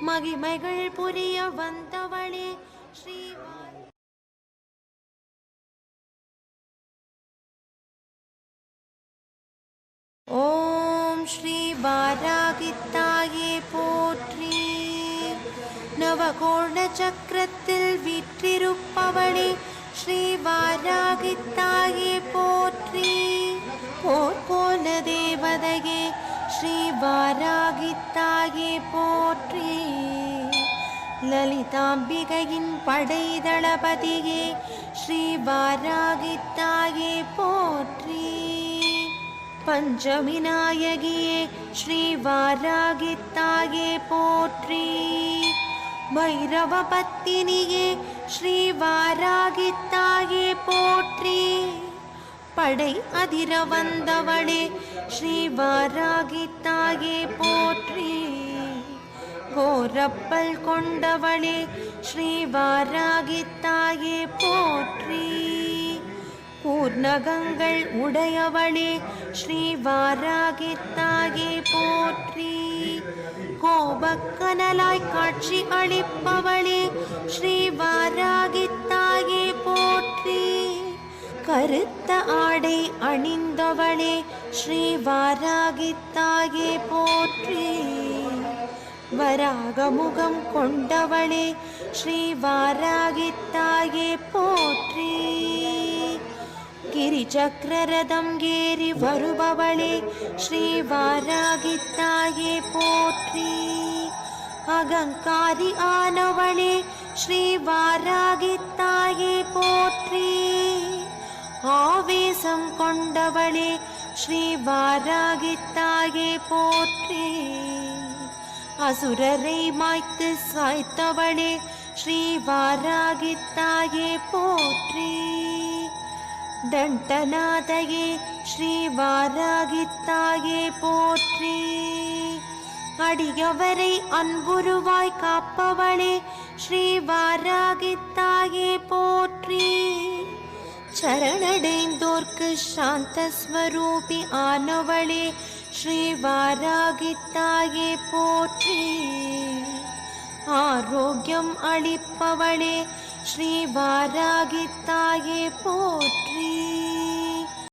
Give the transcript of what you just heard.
மகிமைகள் புரிய வந்தவளே ஸ்ரீ ஓம் ஸ்ரீ வாராகித்தாயே போற்றி. நவகோண சக்கரத்தில் வீற்றிருப்பவளே ஸ்ரீ வாராகித்தாயே போற்றி. போர்க்கோல தேவதையே ஸ்ரீ வாராகித்தாயே போற்றி. லலிதாம்பிகையின் படை தளபதியே ஸ்ரீ வாராகித்தாயே போற்றி. பஞ்சமி நாயகியே ஸ்ரீ வாராகித்தாயே போற்றி. பைரவ பத்தினியே ஸ்ரீ வாராகித்தாயே போற்றி. படை அதிர வந்தவளே ஸ்ரீ வாராகித்தாயே போற்றி. கோரப்பல் கொண்டவளே ஸ்ரீ வாராகித்தாயே போற்றி. கூர்நகங்கள் உடையவளே ஸ்ரீ வாராகித்தாயே போற்றி. கோபக்கனலாய் காட்சி அளிப்பவளே ஸ்ரீ வாராகித்தாயே போற்றி. கருத்த ஆடை அணிந்தவளே ஸ்ரீ வாராகித்தாயே போற்றி. வராகமுகம் கொண்டவளே ஸ்ரீ வாராகித்தாயே போற்றி. கிரிசக்கரரதம் ஏறி வருபவளே ஸ்ரீ வாராகித்தாயே போற்றி. அகங்காரி ஆனவளே ஸ்ரீ வாராகித்தாயே போற்றி. ஆவேசம் கொண்டவளே ஸ்ரீ வாராகித்தாயே போற்றி. அசுரரை மாய்த்து சாய்த்தவளே ஸ்ரீ வாராகித்தாயே போற்றி. தண்டநாதையே ஸ்ரீ வாராகித்தாயே போற்றி. அடியவரை அன்புருவாய் காப்பவளே ஸ்ரீ வாராகித்தாயே போற்றி. சரணடைந்தோர்க்கு சாந்த ஸ்வரூபி ஆனவளே ஸ்ரீ வாராகித்தாயே போற்றி. ஆரோக்கியம் அளிப்பவளே ஸ்ரீ வாராகித்தாயே போற்றி.